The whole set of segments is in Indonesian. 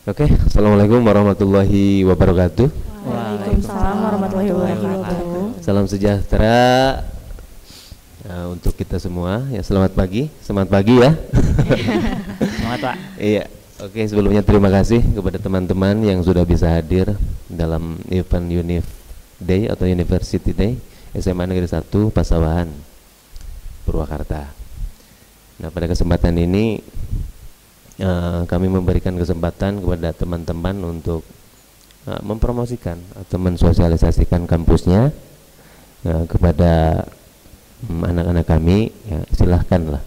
Oke, Assalamualaikum warahmatullahi wabarakatuh. Waalaikumsalam warahmatullahi wabarakatuh. Salam sejahtera untuk kita semua. Ya, selamat pagi ya. Selamat Pak. Iya. Oke, sebelumnya terima kasih kepada teman-teman yang sudah bisa hadir dalam event Unif Day atau University Day SMA Negeri 1 Pasawahan, Purwakarta. Nah, pada kesempatan ini kami memberikan kesempatan kepada teman-teman untuk mempromosikan atau mensosialisasikan kampusnya kepada anak-anak kami. Ya, silahkanlah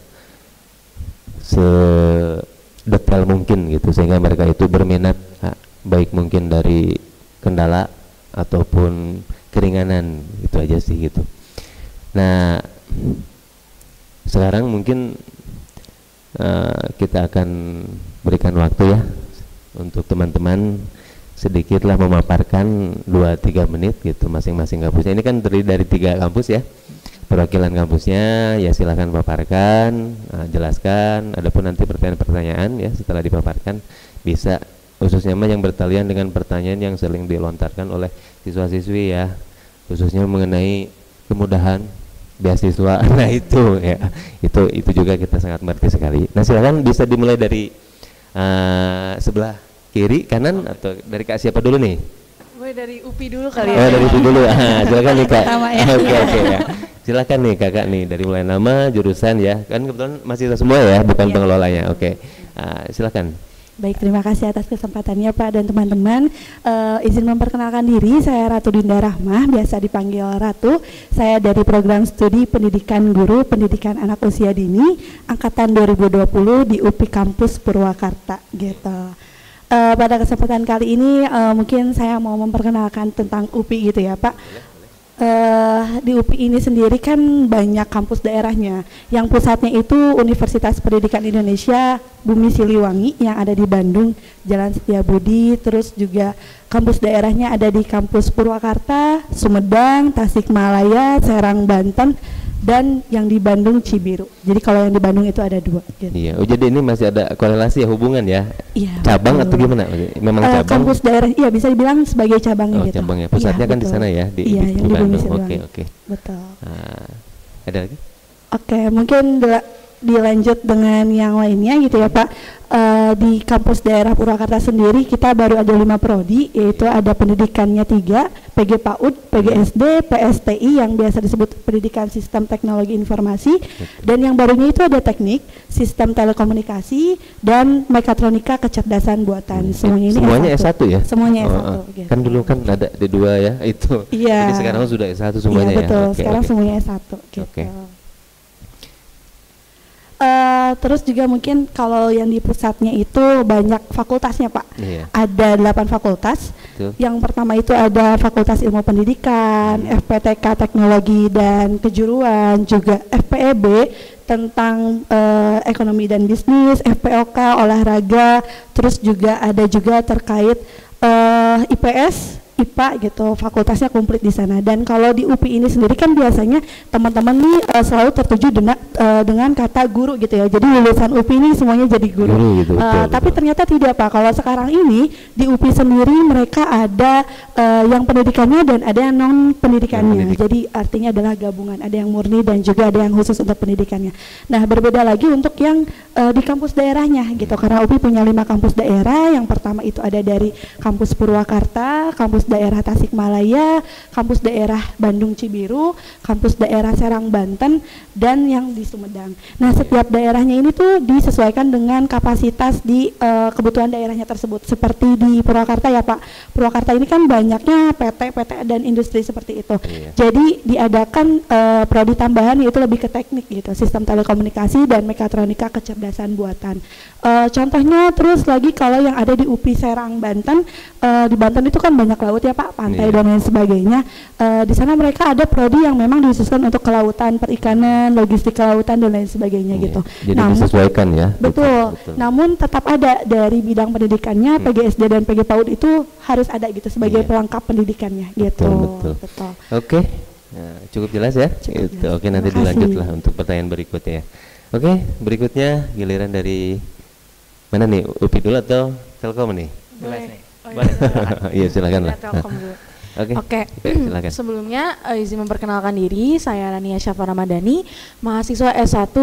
sedetail mungkin gitu, sehingga mereka itu berminat, baik mungkin dari kendala ataupun keringanan, itu aja sih gitu. Nah, sekarang mungkin kita akan berikan waktu ya untuk teman-teman sedikitlah memaparkan 2-3 menit gitu masing-masing kampusnya. Ini kan terdiri dari 3 kampus ya, perwakilan kampusnya. Ya silahkan paparkan, jelaskan. Adapun nanti pertanyaan-pertanyaan ya setelah dipaparkan bisa, khususnya yang bertalian dengan pertanyaan yang sering dilontarkan oleh siswa-siswi ya, khususnya mengenai kemudahan beasiswa. Nah itu ya, itu juga kita sangat mengerti sekali. Nah silakan bisa dimulai dari sebelah kiri, kanan, atau dari Kak siapa dulu nih? Mulai dari UPI dulu kali ya. Oh dari UPI dulu. Silakan nih Kak. Ya. Oke ya. Silakan nih Kakak nih, dari mulai nama, jurusan ya. Kan kebetulan masih semua ya, bukan pengelolanya. Oke. Silakan. Baik, terima kasih atas kesempatannya Pak dan teman-teman. Izin memperkenalkan diri, saya Ratu Dinda Rahmah, biasa dipanggil Ratu. Saya dari program studi Pendidikan Guru, Pendidikan Anak Usia Dini, angkatan 2020 di UPI Kampus Purwakarta gitu. Pada kesempatan kali ini mungkin saya mau memperkenalkan tentang UPI gitu ya Pak. Di UPI ini sendiri kan banyak kampus daerahnya. Yang pusatnya itu Universitas Pendidikan Indonesia Bumi Siliwangi yang ada di Bandung, Jalan Setiabudi. Terus juga kampus daerahnya ada di kampus Purwakarta, Sumedang, Tasikmalaya, Serang, Banten, dan yang di Bandung Cibiru. Jadi kalau yang di Bandung itu ada 2 gitu. Iya, jadi ini masih ada korelasi ya, hubungan ya? Iya. Cabang atau gimana? Memang cabang? Kampus daerah, iya bisa dibilang sebagai cabangnya gitu. Cabangnya, pusatnya kan di sana ya, di Bandung. Oke. Betul. Ada lagi? Oke, mungkin dilanjut dengan yang lainnya gitu ya Pak. Di kampus daerah Purwakarta sendiri kita baru ada 5 prodi, yaitu ada pendidikannya 3, PG PAUD, PGSD, PSTI yang biasa disebut Pendidikan Sistem Teknologi Informasi, dan yang barunya itu ada teknik, sistem telekomunikasi, dan mekatronika kecerdasan buatan. Semuanya S1 ya? Semuanya S1 gitu. Kan dulu kan ada D2 ya, itu. Iya. Jadi sekarang sudah S1 semuanya ya? Iya betul, sekarang semuanya S1 gitu. Terus juga mungkin kalau yang di pusatnya itu banyak fakultasnya Pak. Iya. Ada 8 fakultas. Yang pertama itu ada Fakultas Ilmu Pendidikan, FPTK Teknologi dan Kejuruan, juga FPEB tentang ekonomi dan bisnis, FPOK olahraga, terus juga ada juga terkait IPS, IPA gitu, fakultasnya komplit di sana. Dan kalau di UPI ini sendiri kan biasanya teman-teman nih selalu tertuju dengan kata guru gitu ya. Jadi lulusan UPI ini semuanya jadi guru. Gitu, tapi ternyata tidak Pak. Kalau sekarang ini di UPI sendiri mereka ada yang pendidikannya dan ada yang non pendidikannya. Jadi artinya adalah gabungan. Ada yang murni dan juga ada yang khusus untuk pendidikannya. Nah berbeda lagi untuk yang di kampus daerahnya gitu. Karena UPI punya 5 kampus daerah. Yang pertama itu ada dari kampus Purwakarta, kampus daerah Tasikmalaya, kampus daerah Bandung Cibiru, kampus daerah Serang Banten, dan yang di Sumedang. Nah setiap daerahnya ini tuh disesuaikan dengan kapasitas di kebutuhan daerahnya tersebut. Seperti di Purwakarta ya Pak, Purwakarta ini kan banyaknya PT dan industri seperti itu. Jadi diadakan prodi tambahan yaitu lebih ke teknik gitu, sistem telekomunikasi dan mekatronika kecerdasan buatan. Contohnya terus lagi kalau yang ada di UPI Serang Banten, di Banten itu kan banyak laut ya Pak, pantai dan lain sebagainya. Di sana mereka ada prodi yang memang dikhususkan untuk kelautan, perikanan, logistik kelautan dan lain sebagainya gitu. Jadi disesuaikan ya. Betul. Namun tetap ada dari bidang pendidikannya, PGSD dan PG PAUD itu harus ada gitu sebagai pelengkap pendidikannya gitu. Betul. Oke. Nah, cukup jelas ya. Jelas. Oke, nanti dilanjutlah untuk pertanyaan berikutnya ya. Oke, berikutnya giliran dari mana nih? UPI dulu atau Telkom nih? Boleh. Iya silakan lah. Oke. Silakan. Sebelumnya izin memperkenalkan diri, saya Rania Syafa Ramadhani, mahasiswa S1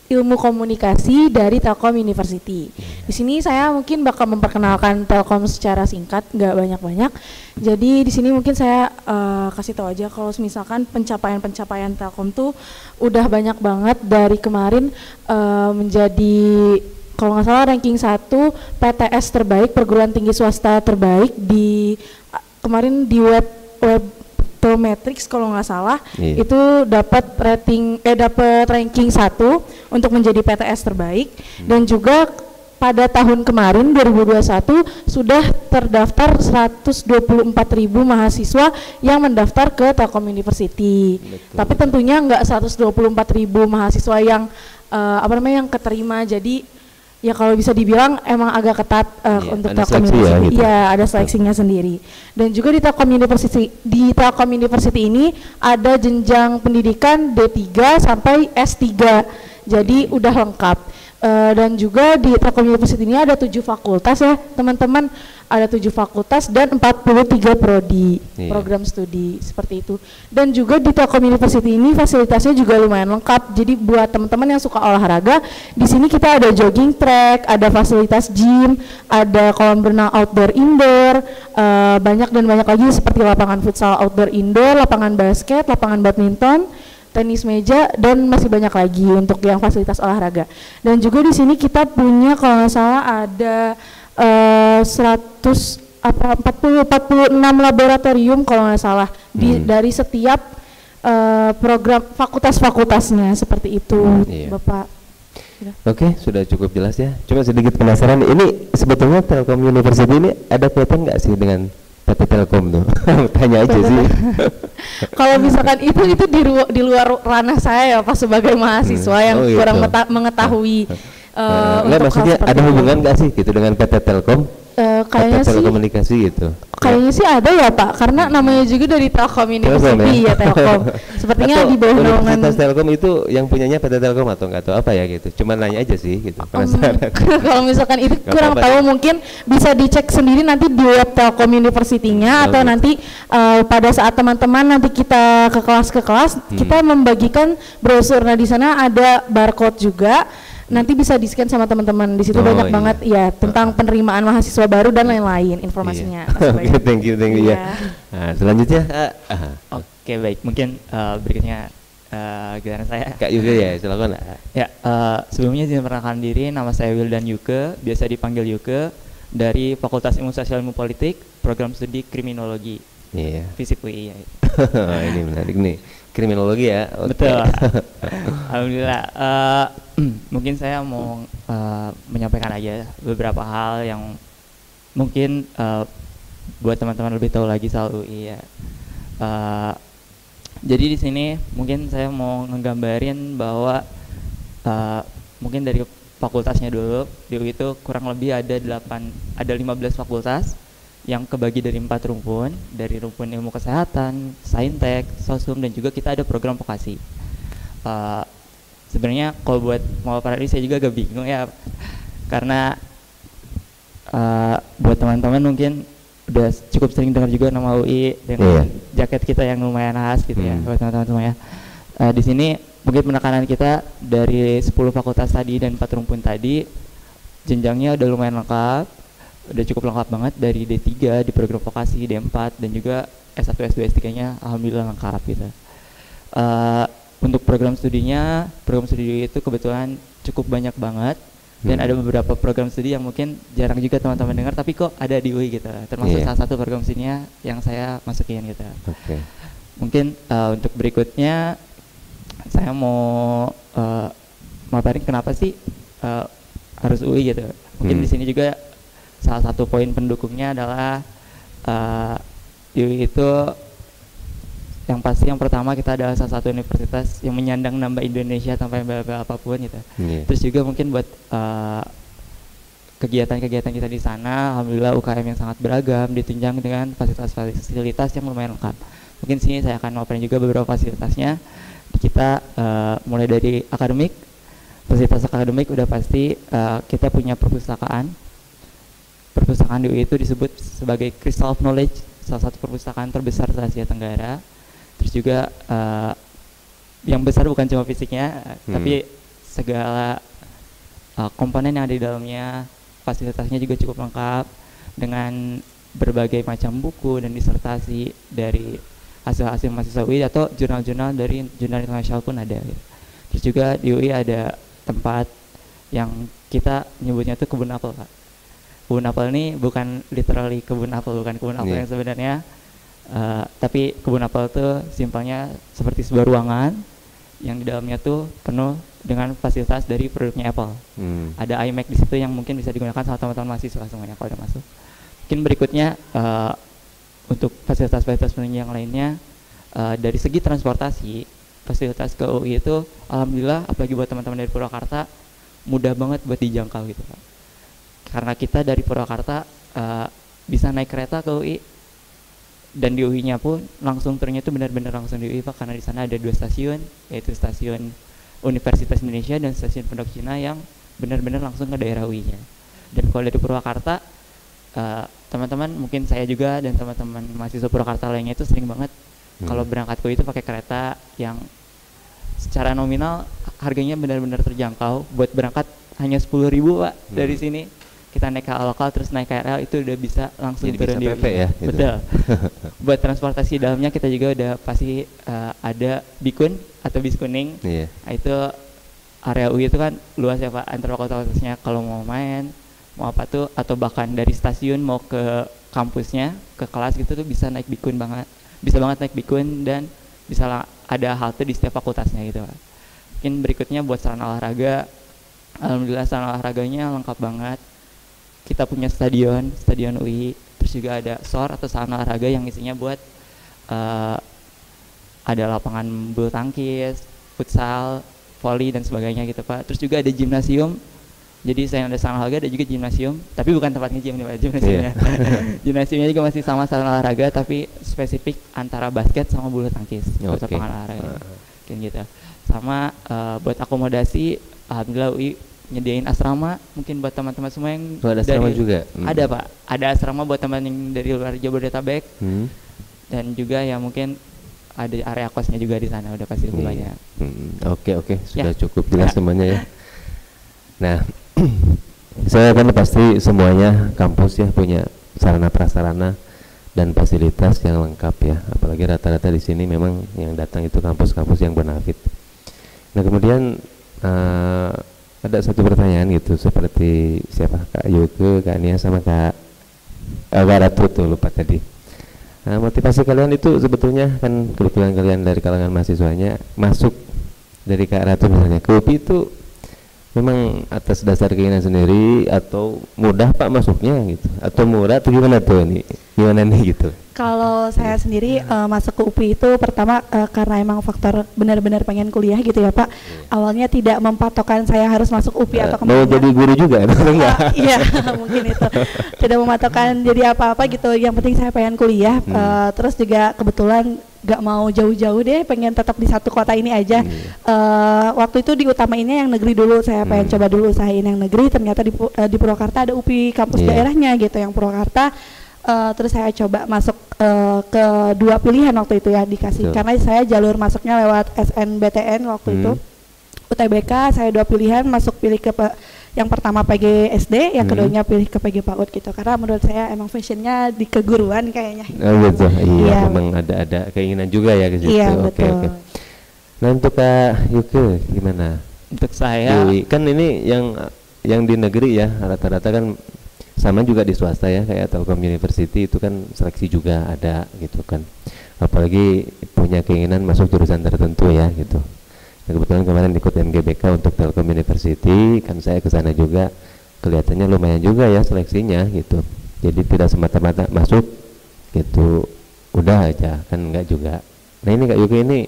Ilmu Komunikasi dari Telkom University. Di sini saya mungkin bakal memperkenalkan Telkom secara singkat, nggak banyak-banyak. Jadi di sini mungkin saya kasih tahu aja kalau misalkan pencapaian Telkom tuh udah banyak banget dari kemarin menjadi kalau nggak salah ranking 1 PTS terbaik, perguruan tinggi swasta terbaik di kemarin di web Prometrics kalau nggak salah, itu dapat ranking 1 untuk menjadi PTS terbaik. Dan juga pada tahun kemarin 2021 sudah terdaftar 124.000 mahasiswa yang mendaftar ke Telkom University. Betul. Tapi tentunya nggak 124.000 mahasiswa yang yang keterima. Jadi ya kalau bisa dibilang emang agak ketat untuk Telkom University. Iya, ada seleksinya sendiri. Dan juga di Telkom University ini ada jenjang pendidikan D3 sampai S3. Jadi udah lengkap. Dan juga di Telkom University ini ada 7 fakultas ya, teman-teman. Ada 7 fakultas dan 43 prodi, program studi seperti itu. Dan juga di Telkom University ini fasilitasnya juga lumayan lengkap. Jadi buat teman-teman yang suka olahraga, di sini kita ada jogging track, ada fasilitas gym, ada kolam renang outdoor indoor, banyak lagi seperti lapangan futsal outdoor indoor, lapangan basket, lapangan badminton, tenis meja, dan masih banyak lagi untuk yang fasilitas olahraga. Dan juga di sini kita punya kalau nggak salah ada 46 laboratorium kalau nggak salah dari setiap program fakultasnya seperti itu. Bapak. Oke, sudah cukup jelas ya. Cuma sedikit penasaran, ini sebetulnya Telkom University ini ada kaitan nggak sih dengan PT Telkom tuh? Tanya aja sih. Kalau misalkan itu di luar ranah saya ya Pak, sebagai mahasiswa yang kurang mengetahui. Nggak, maksudnya ada hubungan nggak sih gitu dengan PT Telkom? Kayaknya sih telekomunikasi gitu. Kayaknya sih ada ya Pak, karena namanya juga dari Telkom University ya Telkom. Sepertinya di bawah naungan Telkom itu yang punyanya PT Telkom atau nggak tahu apa ya gitu. Cuma nanya aja sih gitu. Kalau misalkan itu kurang tahu mungkin bisa dicek sendiri nanti di web Telkom University-nya atau nanti pada saat teman-teman nanti kita ke kelas kita membagikan brosur. Nah di sana ada barcode juga. Nanti bisa di-scan sama teman-teman. Di situ banyak banget ya tentang penerimaan mahasiswa baru dan lain-lain informasinya. Oke, thank you ya. Nah, selanjutnya Oke, baik. Mungkin berikutnya giliran saya. Kak Yuke ya, silakan. Ya, sebelumnya izin perkenalkan diri, nama saya Wildan Yuke, biasa dipanggil Yuke, dari Fakultas Ilmu Sosial Ilmu Politik, program studi Kriminologi. Iya. FISIP UI ya. Ini menarik nih. Kriminologi ya. Betul. Alhamdulillah. Mungkin saya mau menyampaikan aja beberapa hal yang mungkin buat teman-teman lebih tahu lagi soal UI ya. Jadi di sini mungkin saya mau ngegambarin bahwa mungkin dari fakultasnya dulu. Di UI itu kurang lebih ada 15 fakultas yang kebagi dari 4 rumpun, dari rumpun ilmu kesehatan, saintek, sosum, dan juga kita ada program vokasi. Sebenarnya kalau buat mau ini saya juga agak bingung ya, karena buat teman-teman mungkin udah cukup sering dengar juga nama UI dengan jaket kita yang lumayan khas gitu ya, buat teman-teman semua ya. Di sini mungkin penekanan kita dari 10 fakultas tadi dan 4 rumpun tadi, jenjangnya udah lumayan lengkap, udah cukup lengkap banget dari D3 di program vokasi, D4, dan juga S1, S2, S3-nya alhamdulillah lengkap gitu. Untuk program studi itu kebetulan cukup banyak banget, dan ada beberapa program studi yang mungkin jarang juga teman-teman dengar, tapi kok ada di UI gitu, termasuk salah satu program studinya yang saya masukin gitu. Mungkin untuk berikutnya saya mau maparin kenapa sih harus UI gitu. Mungkin di sini juga salah satu poin pendukungnya adalah UI itu yang pasti yang pertama kita adalah salah satu universitas yang menyandang nama Indonesia tanpa embel-embel apapun gitu. Terus juga mungkin buat kegiatan-kegiatan kita di sana, alhamdulillah UKM yang sangat beragam, ditunjang dengan fasilitas-fasilitas yang lumayan lengkap. Mungkin sini saya akan maparin juga beberapa fasilitasnya. Kita mulai dari akademik, fasilitas akademik udah pasti kita punya perpustakaan perpustakaan di UI itu disebut sebagai Crystal of Knowledge, salah satu perpustakaan terbesar di Asia Tenggara. Terus juga yang besar bukan cuma fisiknya, tapi segala komponen yang ada di dalamnya, fasilitasnya juga cukup lengkap dengan berbagai macam buku dan disertasi dari hasil-hasil mahasiswa UI atau jurnal-jurnal dari jurnal internasional pun ada. Terus juga di UI ada tempat yang kita nyebutnya itu kebun apel, Pak. Kebun apel ini bukan literally kebun apel, bukan kebun apel yang sebenarnya, tapi kebun apel itu simpelnya seperti sebuah ruangan yang di dalamnya tuh penuh dengan fasilitas dari produknya Apple. Ada iMac di situ yang mungkin bisa digunakan sama teman-teman mahasiswa semuanya kalau udah masuk. Mungkin berikutnya untuk fasilitas-fasilitas penunjang yang lainnya, dari segi transportasi, fasilitas ke UI itu alhamdulillah, apalagi buat teman-teman dari Purwakarta, mudah banget buat dijangkau gitu, Pak. Karena kita dari Purwakarta bisa naik kereta ke UI, dan di UI-nya pun langsung turunnya itu benar-benar langsung di UI, Pak, karena di sana ada 2 stasiun, yaitu stasiun Universitas Indonesia dan stasiun Pondok Cina yang benar-benar langsung ke daerah UI-nya. Dan kalau dari Purwakarta, teman-teman mungkin saya juga dan teman-teman mahasiswa Purwakarta lainnya itu sering banget kalau berangkat ke UI itu pakai kereta yang secara nominal harganya benar-benar terjangkau. Buat berangkat hanya 10.000, Pak, dari sini. Kita naik KA lokal terus naik KRL itu udah bisa langsung jadi turun di PP ya gitu. Betul. Buat transportasi dalamnya kita juga udah pasti ada bikun atau bis kuning. Nah, itu area UI itu kan luas ya, Pak, antar fakultasnya. Kalau mau main, mau apa tuh, atau bahkan dari stasiun mau ke kampusnya, ke kelas gitu tuh bisa naik bikun banget. Bisa banget naik bikun dan bisa ada halte di setiap fakultasnya gitu, Pak. Mungkin berikutnya buat sarana olahraga, alhamdulillah sarana olahraganya lengkap banget. Kita punya stadion UI, terus juga ada SOR atau sarana olahraga yang isinya buat ada lapangan bulu tangkis, futsal, voli dan sebagainya gitu, Pak. Terus juga ada gimnasium. Jadi selain ada sarana olahraga ada juga gimnasium, tapi bukan tempat nge-gym nih, Pak, gimnasiumnya. Gimnasiumnya juga masih sama sarana olahraga tapi spesifik antara basket sama bulu tangkis, lapangan olahraga. Kayak gitu. Sama buat akomodasi, alhamdulillah UI nyediain asrama mungkin buat teman-teman semua yang ada asrama juga. Ada, Pak, ada asrama buat teman yang dari luar Jabodetabek. Dan juga ya mungkin ada area kosnya juga di sana udah pasti lebih banyak. Oke, sudah cukup jelas semuanya ya. Nah, saya kan pasti semuanya kampus ya punya sarana prasarana dan fasilitas yang lengkap ya. Apalagi rata-rata di sini memang yang datang itu kampus-kampus yang bonafit. Nah, kemudian ada satu pertanyaan gitu, seperti siapa, Kak Yuke, Kak Nia sama Kak Ratu tuh, lupa tadi. Motivasi kalian itu sebetulnya kan kebetulan kalian dari kalangan mahasiswanya masuk dari Kak Ratu misalnya ke UPI itu memang atas dasar keinginan sendiri atau mudah, Pak, masuknya gitu, atau murah atau gimana tuh nih, gimana nih gitu? Kalau saya sendiri masuk ke UPI itu pertama karena emang faktor benar-benar pengen kuliah gitu ya, Pak. Awalnya tidak mempatokkan saya harus masuk UPI atau kemana. Mau jadi guru juga enggak? Iya, mungkin itu. Tidak mematokkan jadi apa-apa gitu. Yang penting saya pengen kuliah. Terus juga kebetulan gak mau jauh-jauh deh, pengen tetap di satu kota ini aja. Waktu itu diutamainnya yang negeri dulu, saya pengen coba dulu usahain yang negeri. Ternyata di Purwakarta ada UPI kampus daerahnya gitu, yang Purwakarta. Terus saya coba masuk ke 2 pilihan waktu itu ya dikasih, karena saya jalur masuknya lewat SNBTN waktu itu, UTBK. Saya 2 pilihan, pilih ke yang pertama PGSD, yang keduanya pilih ke PG PAUD gitu, karena menurut saya emang fashionnya di keguruan kayaknya. Gitu. Iya, memang ada keinginan juga ya ke situ. Iya, Oke. Nah, untuk Kak Yuke gimana? Untuk saya kan ini yang di negeri ya rata-rata kan, sama juga di swasta ya, kayak Telkom University itu kan seleksi juga ada gitu kan, apalagi punya keinginan masuk jurusan tertentu ya gitu. Nah, kebetulan kemarin ikut MGBK untuk Telkom University, kan saya ke sana juga, kelihatannya lumayan juga ya seleksinya gitu. Jadi tidak semata-mata masuk gitu udah aja kan, enggak juga. Nah, ini Kak Yuki ini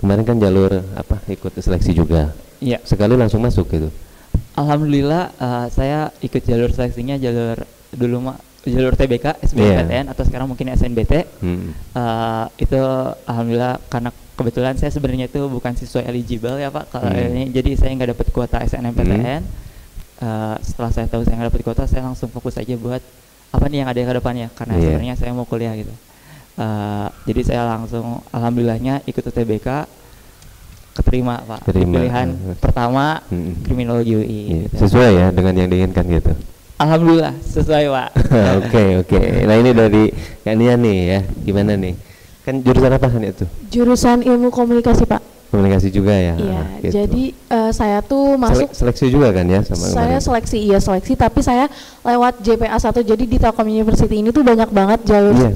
kemarin kan jalur apa, ikut seleksi juga. Iya. Sekali langsung masuk gitu. Alhamdulillah saya ikut jalur seleksinya jalur TBK, SBMPTN atau sekarang mungkin SNBT. Itu alhamdulillah karena kebetulan saya sebenarnya itu bukan siswa eligible ya, Pak, kalau ini, jadi saya nggak dapat kuota SNMPTN. setelah saya tahu saya nggak dapat kuota, saya langsung fokus aja buat apa nih yang ada ke depannya, karena sebenarnya saya mau kuliah gitu. Jadi saya langsung alhamdulillahnya ikut UTBK, keterima Pak. Pilihan pertama kriminologi UI. Gitu. Sesuai ya dengan yang diinginkan gitu. Alhamdulillah sesuai Pak. Oke. Nah ini dari Kak Nia nih ya, gimana nih? Kan jurusan apa kan itu? Jurusan ilmu komunikasi Pak. Komunikasi juga ya. Iya. Gitu. Jadi saya tuh masuk seleksi juga kan ya sama saya kemarin. seleksi tapi saya lewat JPA 1. Jadi di Telkom University ini tuh banyak banget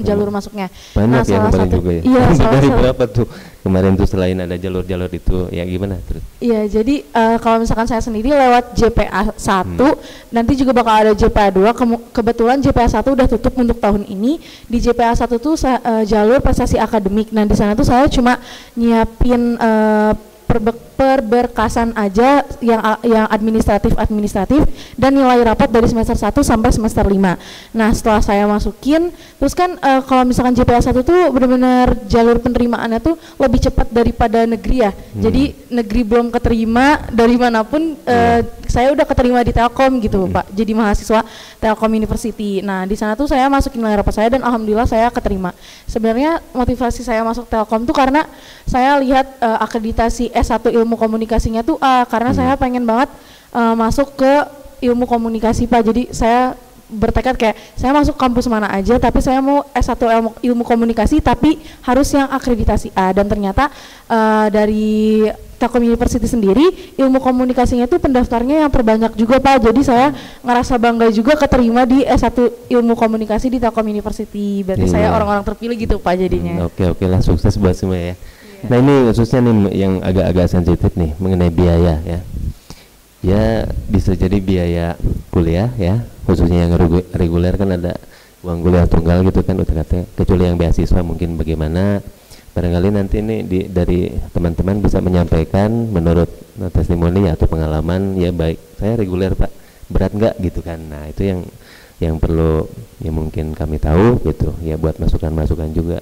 jalur masuknya. Banyak nah, ya kemarin juga ya. Iya, dari berapa tuh kemarin tuh selain ada jalur itu ya gimana terus? Iya, jadi kalau misalkan saya sendiri lewat JPA 1, nanti juga bakal ada JPA 2. Kebetulan JPA 1 udah tutup untuk tahun ini. Di JPA 1 tuh jalur prestasi akademik. Nah, di sana tuh saya cuma nyiapin perberkasan aja yang administratif dan nilai rapat dari semester 1 sampai semester 5. Nah, setelah saya masukin, terus kan kalau misalkan JPA 1 tuh benar-benar jalur penerimaannya tuh lebih cepat daripada negeri ya. Jadi negeri belum keterima dari manapun saya udah keterima di Telkom gitu Pak. Jadi mahasiswa Telkom University. Nah, di sana tuh saya masukin nilai rapat saya dan alhamdulillah saya keterima. Sebenarnya motivasi saya masuk Telkom tuh karena saya lihat akreditasi S1 ilmu komunikasinya tuh karena saya pengen banget masuk ke ilmu komunikasi Pak. Jadi saya bertekad kayak saya masuk kampus mana aja tapi saya mau S1 ilmu komunikasi tapi harus yang akreditasi A. Dan ternyata dari Telkom University sendiri ilmu komunikasinya itu pendaftarnya yang terbanyak juga Pak. Jadi saya ngerasa bangga juga keterima di S1 ilmu komunikasi di Telkom University. Berarti saya orang-orang terpilih gitu Pak jadinya. Oke lah, sukses buat semua ya. Nah ini khususnya nih yang agak-agak sensitif nih mengenai biaya ya. Ya bisa jadi biaya kuliah ya, khususnya yang reguler kan ada uang kuliah tunggal gitu kan UTKT. Kecuali yang beasiswa mungkin bagaimana, barangkali nanti ini dari teman-teman bisa menyampaikan menurut testimoni atau pengalaman ya, baik saya reguler Pak, berat nggak gitu kan. Nah itu yang perlu ya mungkin kami tahu gitu ya, buat masukan-masukan juga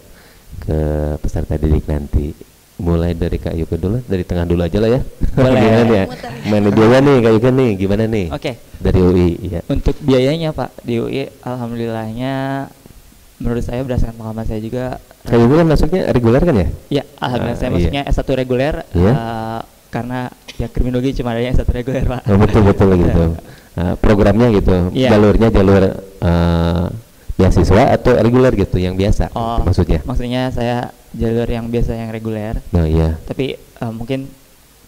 ke peserta didik nanti. Mulai dari Kak Yuka dulu, dari tengah dulu aja lah ya. Boleh. Gimana ya? Mana biaya nih Kak Yuka nih, gimana nih? Oke. Dari UI ya. Untuk biayanya Pak, di UI alhamdulillahnya menurut saya berdasarkan pengalaman saya juga. Kak Yuka kan masuknya reguler kan ya? Iya, alhamdulillah saya masuknya S1 reguler karena ya kriminologi cuma ada S1 reguler Pak. Betul gitu. Programnya gitu, jalurnya jalur beasiswa atau reguler gitu yang biasa maksudnya? Maksudnya saya jalur yang biasa yang reguler. Oh iya. Tapi mungkin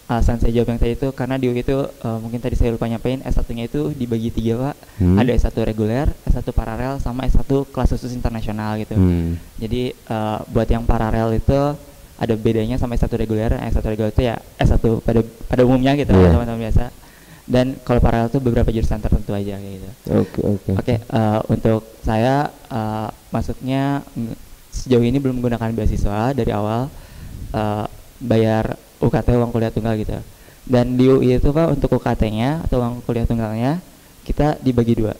alasan saya jawab yang tadi itu karena di UI itu mungkin tadi saya lupa nyampein S1-nya itu dibagi 3 Pak. Ada S1 reguler, S1 paralel sama S1 kelas khusus internasional gitu. Jadi buat yang paralel itu ada bedanya sama S1 reguler. S1 reguler itu ya S1 pada umumnya gitu teman-teman biasa. Dan kalau paralel itu beberapa jurusan tertentu aja kayak gitu. Oke, untuk saya masuknya sejauh ini belum menggunakan beasiswa dari awal, bayar UKT uang kuliah tunggal gitu. Dan di UI itu Pak untuk UKT-nya atau uang kuliah tunggalnya kita dibagi 2.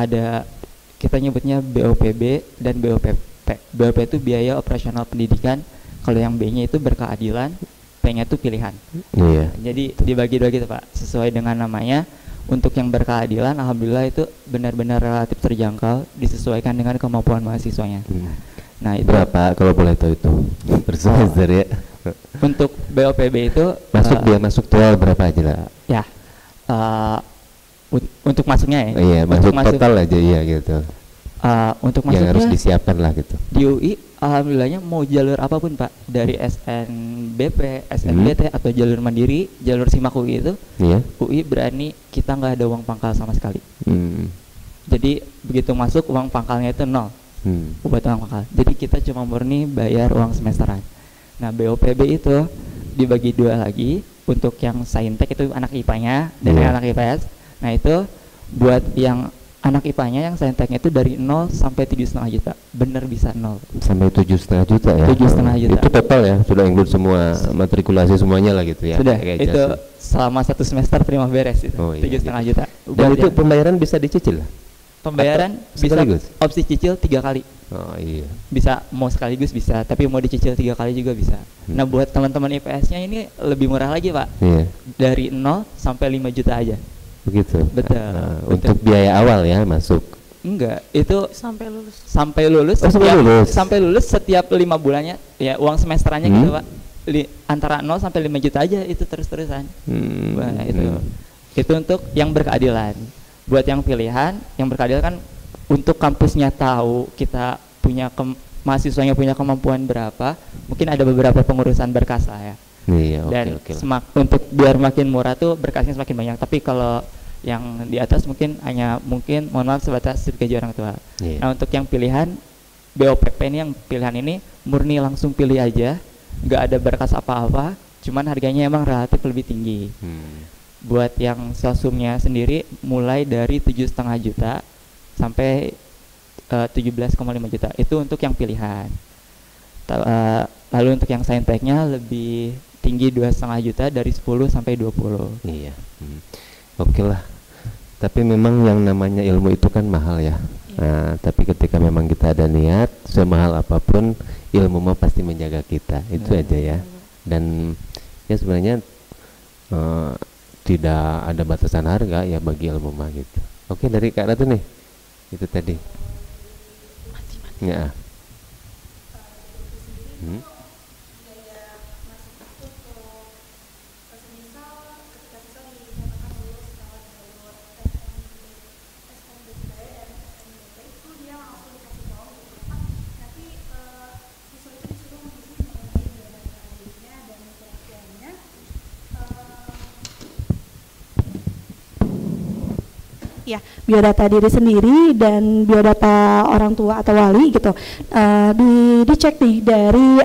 Ada kita nyebutnya BOPB dan BOPP. BOP itu biaya operasional pendidikan, kalau yang B-nya itu berkeadilan, P-nya itu pilihan. Jadi dibagi 2 gitu Pak, sesuai dengan namanya. Untuk yang berkeadilan alhamdulillah itu benar-benar relatif terjangkau, disesuaikan dengan kemampuan mahasiswanya. Nah itu berapa kalau boleh tahu itu per semester ya? Untuk BOPB itu masuk total berapa aja lah? Ya untuk masuknya ya? Iya, masuk total aja ya gitu. Untuk masuknya yang harus disiapkan lah gitu. Di UI alhamdulillahnya mau jalur apapun Pak, dari SNBP, SNBT atau jalur mandiri, jalur SIMAK UI itu, UI berani kita nggak ada uang pangkal sama sekali. Jadi begitu masuk uang pangkalnya itu 0, buat uang pangkal. Jadi kita cuma murni bayar uang semesteran. Nah BOPB itu dibagi 2 lagi, untuk yang saintek itu anak IPA-nya dan anak IPS. Nah itu buat yang anak IPA-nya yang sainteknya itu dari 0 sampai 7,5 juta, bener bisa 0 sampai 7,5 juta ya. 7,5 juta. Itu total ya, sudah include semua matrikulasi semuanya lah gitu ya. Sudah, itu selama 1 semester terima beres itu. 7,5 juta. Dan itu pembayaran bisa dicicil? Pembayaran bisa opsi cicil 3 kali. Oh iya. Bisa mau sekaligus bisa, tapi mau dicicil 3 kali juga bisa. Nah buat teman-teman IPS-nya ini lebih murah lagi Pak. Dari 0 sampai 5 juta aja. begitu. Betul. Untuk biaya awal ya masuk. Enggak, itu sampai lulus. Sampai lulus setiap 5 bulannya ya uang semesterannya gitu Pak. Antara 0 sampai 5 juta aja itu terus-terusan. Itu untuk yang berkeadilan. Buat yang pilihan, yang berkeadilan kan untuk kampusnya tahu kita punya mahasiswanya punya kemampuan berapa, mungkin ada beberapa pengurusan berkas lah ya. Iya, dan untuk biar makin murah tuh berkasnya semakin banyak. Tapi kalau yang di atas mungkin mohon maaf sebatas gaji orang tua. Nah untuk yang pilihan BOPP ini, yang pilihan ini murni langsung pilih aja, nggak ada berkas apa-apa, cuman harganya emang relatif lebih tinggi. Buat yang sosumnya sendiri mulai dari 7,5 juta sampai 17,5 juta itu untuk yang pilihan. Lalu untuk yang sainteknya lebih tinggi 2,5 juta dari 10 sampai 20. Iya. Oke lah. Tapi memang yang namanya ilmu itu kan mahal ya. Nah, tapi ketika memang kita ada niat, semahal apapun ilmu mah pasti menjaga kita. Itu aja ya. Dan ya sebenarnya tidak ada batasan harga ya bagi ilmu mah gitu. Oke, dari Kak Ratu nih. Itu tadi. Ya. Ya, biodata diri sendiri dan biodata orang tua atau wali gitu, dicek nih dari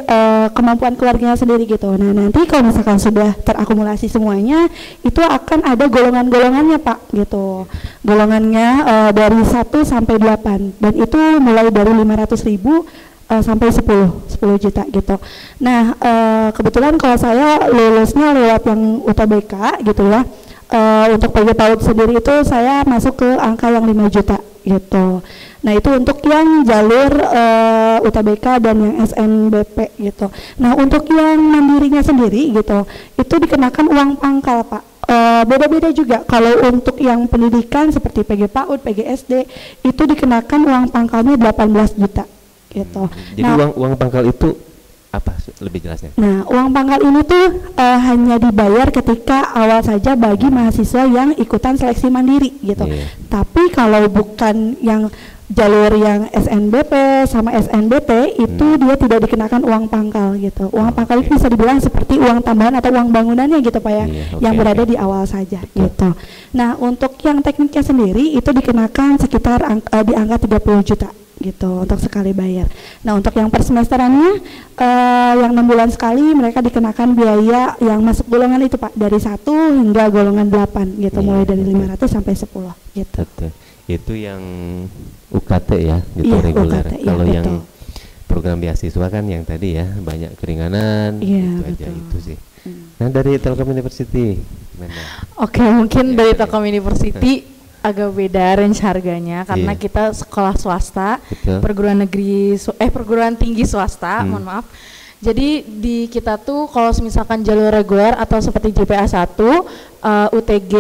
kemampuan keluarganya sendiri gitu. Nah nanti kalau misalkan sudah terakumulasi semuanya, itu akan ada golongan-golongannya Pak gitu. Golongannya dari 1 sampai 8 dan itu mulai dari 500.000 sampai 10 juta gitu. Nah kebetulan kalau saya lulusnya lewat yang UTBK gitu ya. Untuk PG PAUD sendiri itu saya masuk ke angka yang 5 juta gitu. Nah itu untuk yang jalur UTBK dan yang SNBP gitu. Nah untuk yang mandirinya sendiri gitu, itu dikenakan uang pangkal Pak. Beda-beda juga. Kalau untuk yang pendidikan seperti PG PAUD, PG SD itu dikenakan uang pangkalnya 18 juta gitu. Jadi uang pangkal itu apa lebih jelasnya? Nah, uang pangkal ini tuh hanya dibayar ketika awal saja bagi mahasiswa yang ikutan seleksi mandiri gitu. Tapi kalau bukan yang jalur yang SNBP sama SNBT itu dia tidak dikenakan uang pangkal gitu. Uang pangkal itu bisa dibilang seperti uang tambahan atau uang bangunannya gitu Pak ya, yang berada di awal saja gitu. Nah, untuk yang tekniknya sendiri itu dikenakan sekitar di angka 30 juta gitu untuk sekali bayar. Nah untuk yang per semesterannya yang 6 bulan sekali mereka dikenakan biaya yang masuk golongan itu Pak dari 1 hingga golongan 8 gitu, mulai dari 500 sampai 10 gitu. Itu yang UKT ya gitu, reguler. Kalau yang program beasiswa kan yang tadi ya banyak keringanan gitu aja itu sih. Nah dari Telkom University Oke, mungkin dari Telkom University agak beda range harganya karena kita sekolah swasta, perguruan tinggi swasta, mohon maaf. Jadi di kita tuh kalau misalkan jalur reguler atau seperti JPA 1, UTG,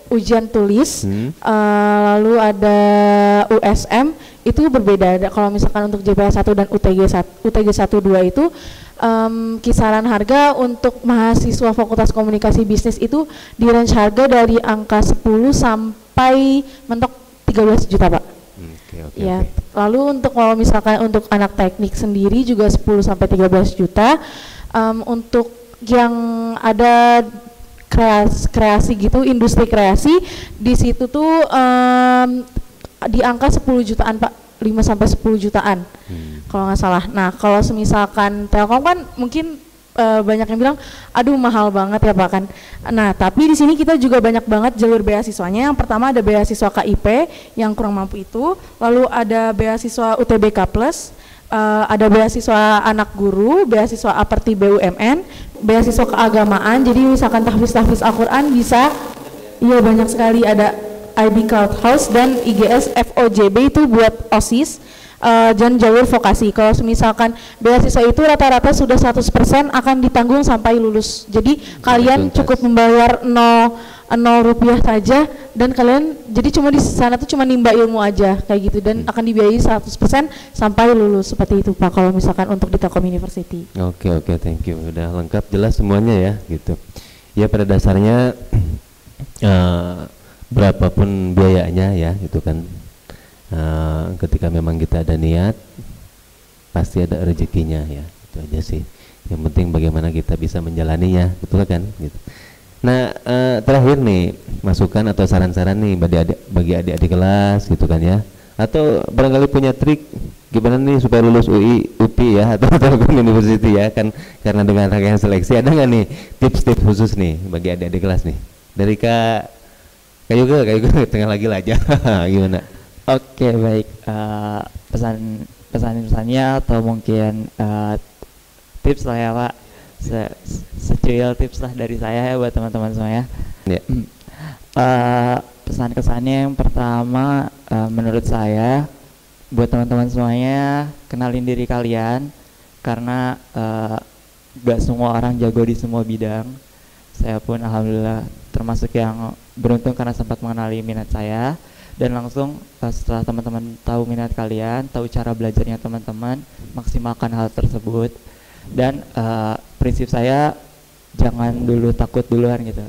ujian tulis, lalu ada USM, itu berbeda. Kalau misalkan untuk JPA 1 dan UTG 1, 2 itu kisaran harga untuk mahasiswa Fakultas Komunikasi Bisnis itu di range harga dari angka 10 sampai mentok 13 juta Pak. Lalu untuk kalau misalkan untuk anak teknik sendiri juga 10 sampai 13 juta. Untuk yang ada kreasi gitu, industri kreasi di situ tuh di angka 10 jutaan Pak, 5 sampai 10 jutaan kalau nggak salah. Nah kalau misalkan Telkom kan mungkin banyak yang bilang aduh mahal banget ya Pak kan. Nah tapi di sini kita juga banyak banget jalur beasiswanya. Yang pertama ada beasiswa KIP yang kurang mampu itu, lalu ada beasiswa UTBK Plus, ada beasiswa anak guru, beasiswa Aperti BUMN, beasiswa keagamaan. Jadi misalkan tahfiz Al-Quran bisa, iya banyak sekali, ada IB Cloud House dan IGS FOJB itu buat OSIS. Dan jalur vokasi. Kalau misalkan beasiswa itu rata-rata sudah 100% akan ditanggung sampai lulus. Jadi kalian cukup membayar 0 Rp0 saja dan kalian jadi cuma di sana tuh cuma nimba ilmu aja kayak gitu dan akan dibiayai 100% sampai lulus seperti itu Pak kalau misalkan untuk di Telkom University. Oke, thank you. Udah lengkap jelas semuanya ya gitu. Ya pada dasarnya berapapun biayanya ya gitu kan, ketika memang kita ada niat pasti ada rezekinya ya, itu aja sih. Yang penting bagaimana kita bisa menjalaninya, betul kan gitu. Nah terakhir nih masukan atau saran-saran nih bagi adik-adik kelas gitu kan ya, atau barangkali punya trik gimana nih supaya lulus UPI ya atau Telkom University ya kan, karena dengan rangkaian seleksi ada nggak nih tips-tips khusus nih bagi adik-adik kelas nih dari Kak Yuga tengah lagi lah aja. Gimana? Oke, baik. Pesan-pesannya atau mungkin tips lah ya Pak, secuil tips lah dari saya ya buat teman-teman semuanya. Pesan kesannya yang pertama, menurut saya buat teman-teman semuanya, kenalin diri kalian karena gak semua orang jago di semua bidang. Saya pun alhamdulillah termasuk yang beruntung karena sempat mengenali minat saya, dan langsung setelah teman-teman tahu minat kalian, tahu cara belajarnya teman-teman, maksimalkan hal tersebut. Dan prinsip saya jangan dulu takut duluan gitu.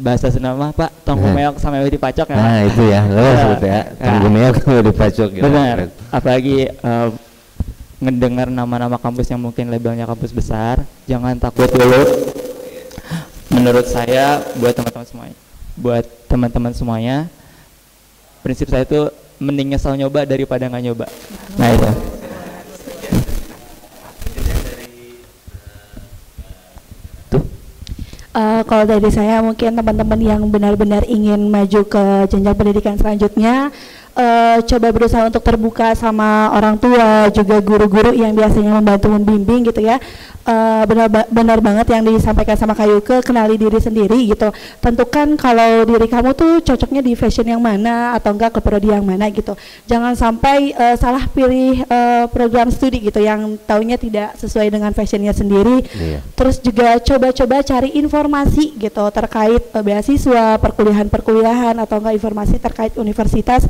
Bahasa Sunda mah Pak, tong meok sampai dipacok ya. Nah itu ya, sebut ya, tong meok sampai dipacok gitu. Benar. Apalagi ngedengar nama-nama kampus yang mungkin labelnya kampus besar, jangan takut dulu. Menurut saya buat teman-teman semuanya, prinsip saya itu mending nyesal nyoba daripada nggak nyoba. Nah itu. Kalau dari saya mungkin teman-teman yang benar-benar ingin maju ke jenjang pendidikan selanjutnya, coba berusaha untuk terbuka sama orang tua, juga guru-guru yang biasanya membantu membimbing gitu ya. Benar banget yang disampaikan sama Kak Yuke, kenali diri sendiri gitu. Tentukan kalau diri kamu tuh cocoknya di fashion yang mana atau enggak ke prodi yang mana gitu. Jangan sampai salah pilih program studi gitu yang taunya tidak sesuai dengan fashionnya sendiri. Terus juga coba-coba cari informasi gitu terkait beasiswa, perkuliahan atau enggak informasi terkait universitas,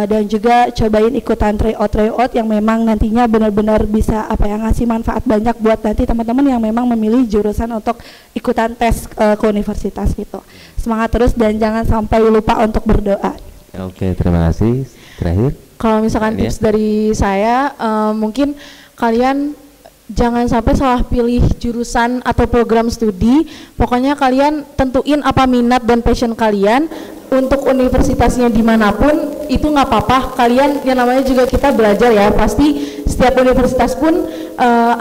dan juga cobain ikutan tryout yang memang nantinya benar-benar bisa ngasih manfaat banyak buat nanti teman-teman yang memang memilih jurusan untuk ikutan tes ke universitas gitu. Semangat terus dan jangan sampai lupa untuk berdoa. Oke, terima kasih. Terakhir, kalau misalkan tips dari saya, mungkin kalian jangan sampai salah pilih jurusan atau program studi. Pokoknya kalian tentuin apa minat dan passion kalian. Untuk universitasnya dimanapun itu nggak apa-apa, kalian yang namanya juga kita belajar ya, pasti setiap universitas pun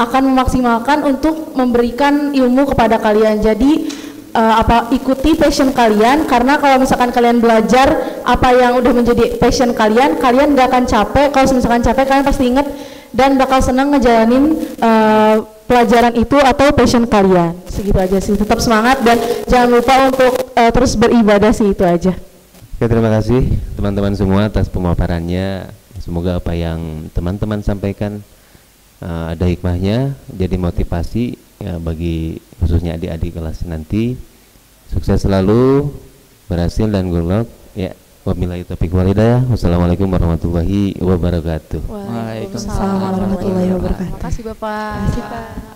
akan memaksimalkan untuk memberikan ilmu kepada kalian. Jadi ikuti passion kalian, karena kalau misalkan kalian belajar apa yang udah menjadi passion kalian nggak akan capek. Kalau misalkan capek kalian pasti inget dan bakal senang ngejalanin pelajaran itu atau passion kalian. Segitu aja sih, tetap semangat dan jangan lupa untuk terus beribadah sih, itu aja. Oke, terima kasih teman-teman semua atas pemaparannya. Semoga apa yang teman-teman sampaikan ada hikmahnya, jadi motivasi ya bagi khususnya adik-adik kelas nanti. Sukses selalu, berhasil dan good luck ya. Wabillahi taufiq wal hidayah. Wassalamualaikum warahmatullahi wabarakatuh. Waalaikumsalam warahmatullahi wabarakatuh. Terima kasih Bapak.